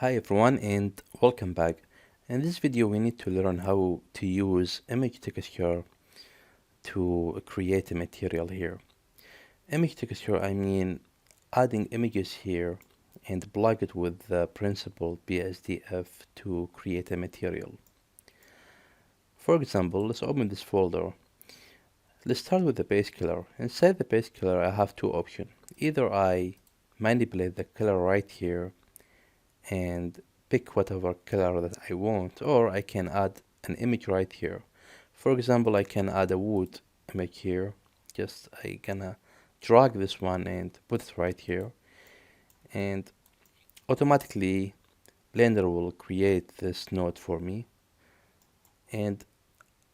Hi everyone and welcome back. In this video we need to learn how to use image texture to create a material here. Image texture, I mean adding images here and plug it with the principled BSDF to create a material. For example, let's open this folder. Let's start with the base color. Inside the base color I have two options. Either I manipulate the color right here and pick whatever color that I want, or I can add an image right here. For example, I can add a wood image here. Just I gonna drag this one and put it right here, and automatically Blender will create this node for me. And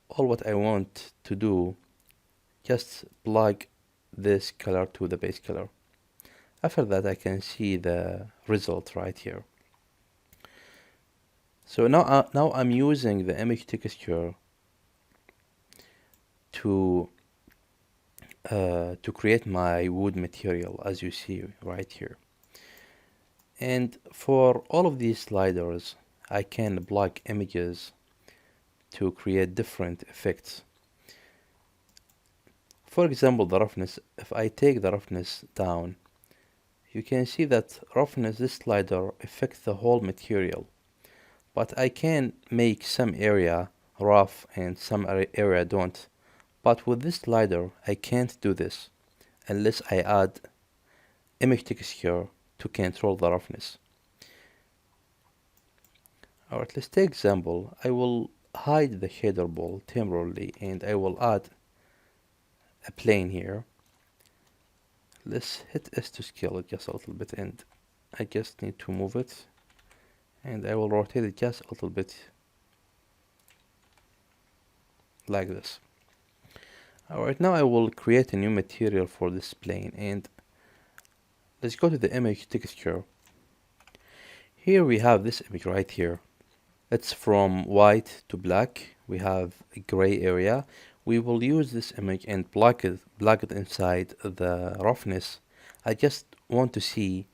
all what I want to do, just plug this color to the base color. After that I can see the result right here. So now I'm using the image texture to create my wood material, as you see right here. And for all of these sliders I can plug images to create different effects. For example, the roughness. If I take the roughness down, you can see that roughness, this slider affects the whole material, but I can make some area rough and some area don't. But with this slider I can't do this unless I add image texture to control the roughness. Alright, let's take example. I will hide the shader ball temporarily and I will add a plane here. Let's hit S to scale it just a little bit, and I just need to move it, and I will rotate it just a little bit like this. Alright, now I will create a new material for this plane, and let's go to the image texture. Here we have this image right here. It's from white to black. We have a gray area. We will use this image and plug it inside the roughness. I just want to see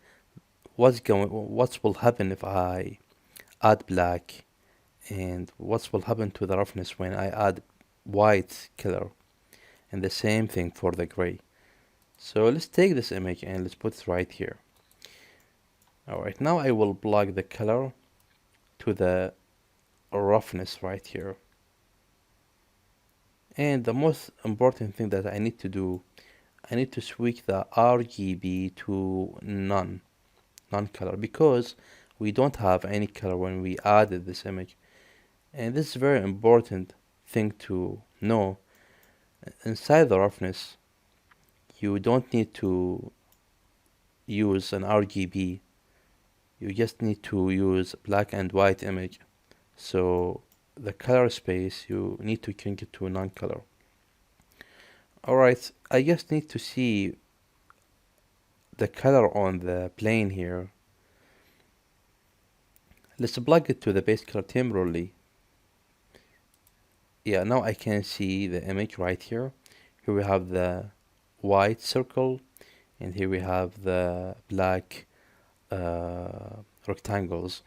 what will happen if I add black, and what will happen to the roughness when I add white color, and the same thing for the gray. So let's take this image and let's put it right here. Alright, now I will plug the color to the roughness right here. And the most important thing that I need to do, I need to switch the RGB to none color, because we don't have any color when we added this image. And this is a very important thing to know. Inside the roughness you don't need to use an RGB, you just need to use black and white image. So the color space, you need to change it to non-color. Alright, I just need to see the color on the plane here. Let's plug it to the base color temporarily. Yeah, now I can see the image right here. Here we have the white circle, and here we have the black rectangles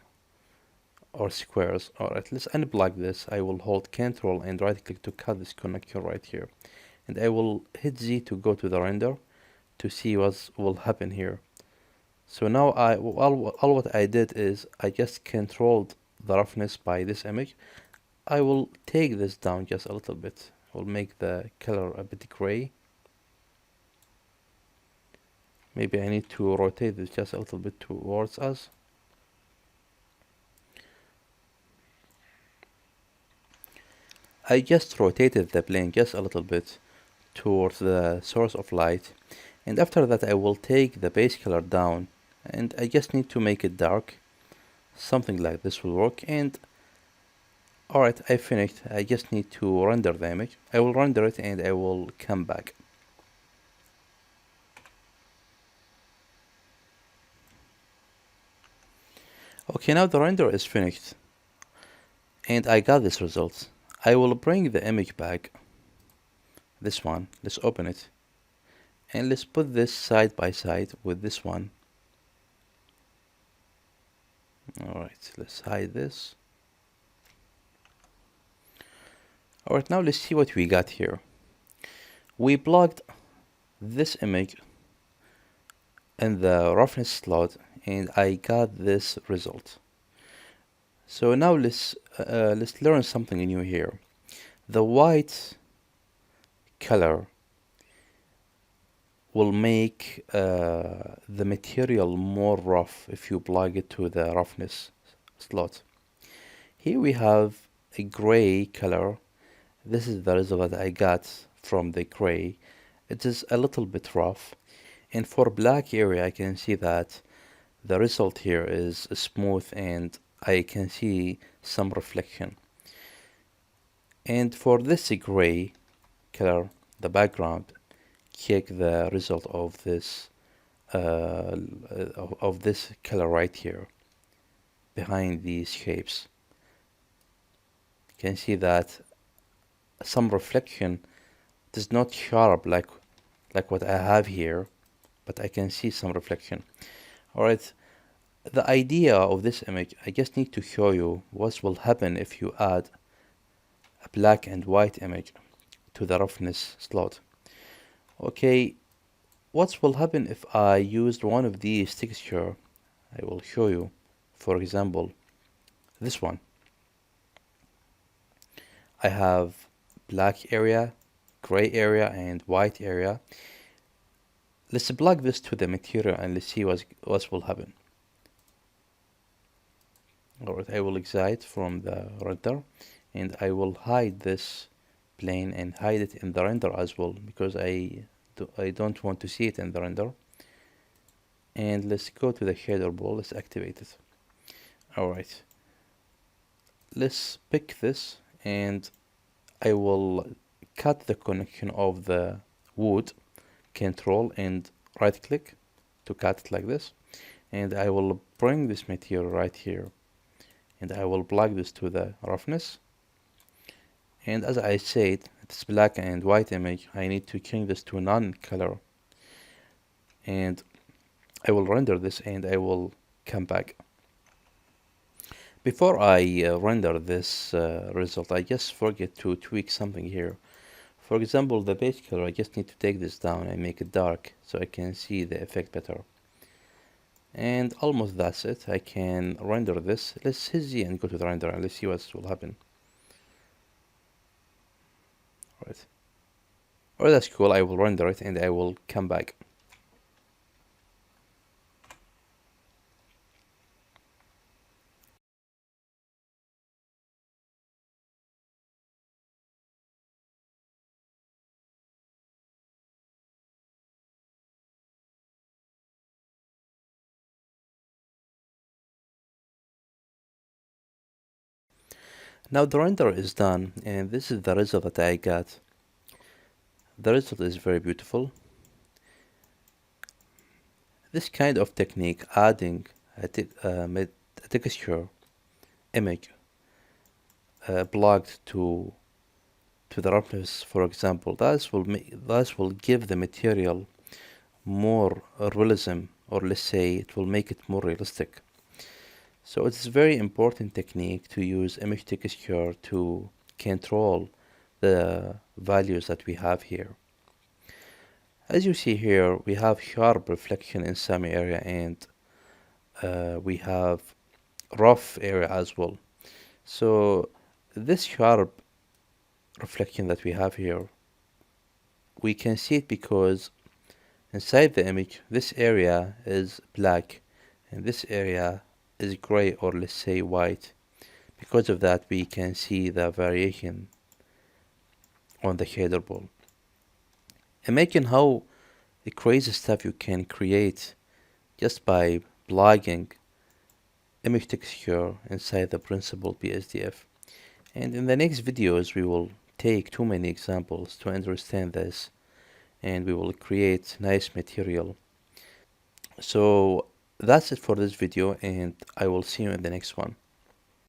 or squares. Alright, let's unplug this. I will hold Ctrl and right click to cut this connector right here, and I will hit Z to go to the render to see what will happen here. So now all what I did is I just controlled the roughness by this image. I will take this down just a little bit. I will make the color a bit gray. Maybe I need to rotate this just a little bit towards us. I just rotated the plane just a little bit towards the source of light, and after that I will take the base color down, and I just need to make it dark. Something like this will work. And alright, I finished. I just need to render the image. I will render it and I will come back. Okay, now the render is finished and I got this result. I will bring the image back, this one. Let's open it and let's put this side by side with this one. Alright, let's hide this. Alright, now let's see what we got here. We plugged this image in the roughness slot and I got this result. So now let's learn something new here. The white color will make the material more rough if you plug it to the roughness slot. Here we have a gray color. This is the result that I got from the gray. It is a little bit rough. And for black area, I can see that the result here is smooth and I can see some reflection. And for this gray color, the background, check the result of this color right here behind these shapes. You can see that some reflection. It is not sharp like what I have here, but I can see some reflection. Alright, the idea of this image, I just need to show you what will happen if you add a black and white image to the roughness slot. Okay, what will happen if I used one of these texture? I will show you, for example, this one. I have black area, gray area, and white area. Let's plug this to the material and let's see what will happen. Alright, I will exit from the render and I will hide this plane and hide it in the render as well because I don't want to see it in the render. And let's go to the shader ball, let's activate it. Alright, let's pick this and I will cut the connection of the wood, control and right click to cut it like this, and I will bring this material right here and I will plug this to the roughness. And as I said, it's black and white image. I need to change this to non-color and I will render this and I will come back. Before I render this result, I just forget to tweak something here. For example, the base color, I just need to take this down and make it dark so I can see the effect better. And almost that's it. I can render this. Let's hit Z and go to the render and let's see what will happen. Alright. Oh, that's cool. I will render it and I will come back. Now the render is done and this is the result that I got. The result is very beautiful. This kind of technique, adding a texture image plugged to the roughness, for example, that will give the material more realism, or let's say it will make it more realistic. So it's a very important technique to use image texture to control the values that we have here. As you see here, we have sharp reflection in some area and we have rough area as well. So this sharp reflection that we have here, we can see it because inside the image, this area is black and this area is gray, or let's say white. Because of that, we can see the variation on the shader ball. Imagine how the crazy stuff you can create just by plugging image texture inside the principal BSDF. And in the next videos, we will take too many examples to understand this and we will create nice material. So that's it for this video and I will see you in the next one.